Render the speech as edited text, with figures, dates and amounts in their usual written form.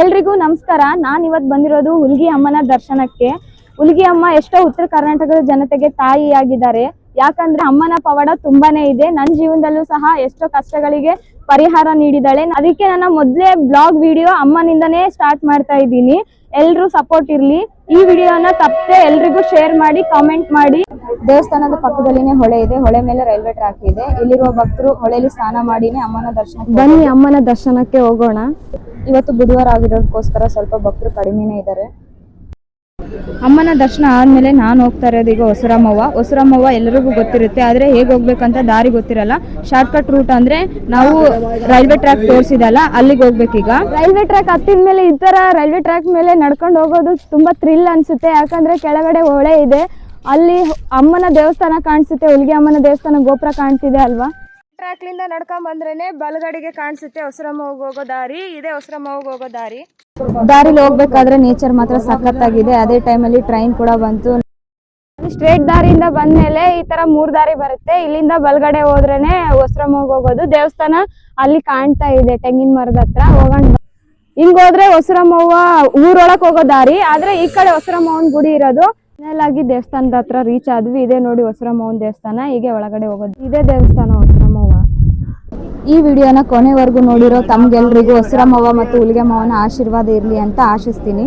ಎಲ್ರಿಗೂ ನಮಸ್ಕಾರ. ನಾನು ಇವತ್ತು ಬಂದಿರೋದು ಹುಲ್ಗಿ ಅಮ್ಮನ ದರ್ಶನಕ್ಕೆ. ಹುಲ್ಗಿ ಅಮ್ಮ ಎಷ್ಟೋ ಉತ್ತರ ಕರ್ನಾಟಕದ ಜನತೆಗೆ ತಾಯಿಯಾಗಿದ್ದಾರೆ. ಯಾಕಂದ್ರೆ ಅಮ್ಮನ ಪವಾಡ ತುಂಬಾನೇ ಇದೆ. ನನ್ನ ಜೀವನದಲ್ಲೂ ಸಹ ಎಷ್ಟೋ ಕಷ್ಟಗಳಿಗೆ ಪರಿಹಾರ ನೀಡಿದಾಳೆ. ಅದಕ್ಕೆ ನನ್ನ ಮೊದಲೇ ಬ್ಲಾಗ್ ವಿಡಿಯೋ ಅಮ್ಮನಿಂದನೇ ಸ್ಟಾರ್ಟ್ ಮಾಡ್ತಾ ಇದ್ದೀನಿ. ಎಲ್ರೂ ಸಪೋರ್ಟ್ ಇರ್ಲಿ. ಈ ವಿಡಿಯೋನ ತಪ್ಪದೆ ಎಲ್ರಿಗೂ ಶೇರ್ ಮಾಡಿ, ಕಾಮೆಂಟ್ ಮಾಡಿ. ದೇವಸ್ಥಾನದ ಪಕ್ಕದಲ್ಲಿನೇ ಹೊಳೆ ಇದೆ. ಹೊಳೆ ಮೇಲೆ ರೈಲ್ವೆ ಟ್ರ್ಯಾಕ್ ಇದೆ. ಇಲ್ಲಿರುವ ಭಕ್ತರು ಹೊಳೆಯಲ್ಲಿ ಸ್ನಾನ ಮಾಡಿನೇ ಅಮ್ಮನ ದರ್ಶನ. ಬನ್ನಿ ಅಮ್ಮನ ದರ್ಶನಕ್ಕೆ ಹೋಗೋಣ. ಇವತ್ತು ಬುಧವಾರ ಆಗಿರೋದಕ್ಕೋಸ್ಕರ ಸ್ವಲ್ಪ ಭಕ್ತರು ಕಡಿಮೆನೇ ಇದ್ದಾರೆ. ಅಮ್ಮನ ದರ್ಶನ ಆದ್ಮೇಲೆ ನಾನು ಹೋಗ್ತಾ ಇರೋದು ಈಗ ಹೊಸರಮ್ಮವ್ವ ಎಲ್ಲರಿಗೂ ಗೊತ್ತಿರುತ್ತೆ. ಆದ್ರೆ ಹೇಗೆ ಹೋಗ್ಬೇಕಂತ ದಾರಿ ಗೊತ್ತಿರಲ್ಲ. ಶಾರ್ಟ್ ಕಟ್ ರೂಟ್ ಅಂದ್ರೆ ನಾವು ರೈಲ್ವೆ ಟ್ರ್ಯಾಕ್ ತೋರಿಸಿದಲ್ಲ, ಅಲ್ಲಿಗೆ ಹೋಗ್ಬೇಕೀಗ. ರೈಲ್ವೆ ಟ್ರ್ಯಾಕ್ ಹತ್ತಿದ ಮೇಲೆ ಈ ತರ ರೈಲ್ವೆ ಟ್ರ್ಯಾಕ್ ಮೇಲೆ ನಡ್ಕೊಂಡು ಹೋಗೋದು ತುಂಬಾ ಥ್ರಿಲ್ ಅನ್ಸುತ್ತೆ. ಯಾಕಂದ್ರೆ ಕೆಳಗಡೆ ಹೊಳೆ ಇದೆ, ಅಲ್ಲಿ ಅಮ್ಮನ ದೇವಸ್ಥಾನ ಕಾಣಿಸುತ್ತೆ. ಹುಲ್ಗಿ ಅಮ್ಮನ ದೇವಸ್ಥಾನ ಗೋಪುರ ಕಾಣ್ತಿದೆ ಅಲ್ವಾ. ಟ್ರ್ಯಾಕ್ ಲಿಂದ ನಡ್ಕೊಂಡ್ ಬಂದ್ರೇನೆ ಬಲಗಡೆಗೆ ಕಾಣಿಸುತ್ತೆ ಹೊಸರಮ್ಮ ಹೋಗೋ ದಾರಿ. ಇದೆ ಹೊಸರಮ್ಮ ಹೋಗೋ ದಾರಿ. ದಾರಿಲಿ ಹೋಗ್ಬೇಕಾದ್ರೆ ನೇಚರ್ ಮಾತ್ರ ಸಖತ್ತಾಗಿದೆ. ಅದೇ ಟೈಮಲ್ಲಿ ಟ್ರೈನ್ ಕೂಡ ಬಂತು. ಸ್ಟ್ರೇಟ್ ದಾರಿಯಿಂದ ಬಂದ್ಮೇಲೆ ಈ ತರ 3 ದಾರಿ ಬರುತ್ತೆ. ಇಲ್ಲಿಂದ ಬಲಗಡೆ ಹೋದ್ರೇನೆ ಹೊಸರಮ್ಮ ಹೋಗೋದು. ದೇವಸ್ಥಾನ ಅಲ್ಲಿ ಕಾಣ್ತಾ ಇದೆ ತೆಂಗಿನ ಮರದ ಹತ್ರ. ಹೋಗೋಣ. ಹಿಂಗೋದ್ರೆ ಹೊಸರಮ್ಮವ್ವ ಊರೊಳಕ್ ಹೋಗೋ ದಾರಿ. ಆದ್ರೆ ಈ ಕಡೆ ಹೊಸರಮ್ಮವ್ವನ ಗುಡಿ ಇರೋದು. ಮೇಲಾಗಿ ದೇವಸ್ಥಾನದ ಹತ್ರ ರೀಚ್ ಆದ್ವಿ. ಇದೇ ನೋಡಿ ಹೊಸರಮ್ಮವ್ವನ ದೇವಸ್ಥಾನ. ಹೀಗೆ ಒಳಗಡೆ ಹೋಗೋದು. ಇದೇ ದೇವಸ್ಥಾನ ಹೊಸರಮ್ಮವ್ವ. ಈ ವಿಡಿಯೋನ ಕೊನೆವರೆಗೂ ನೋಡಿರೋ ತಮ್ಗೆಲ್ರಿಗೂ ಹೊಸರಮ್ಮವ್ವ ಮತ್ತು ಹುಲ್ಗಿ ಅಮ್ಮವ್ವನ ಆಶೀರ್ವಾದ ಇರ್ಲಿ ಅಂತ ಆಶಿಸ್ತೀನಿ.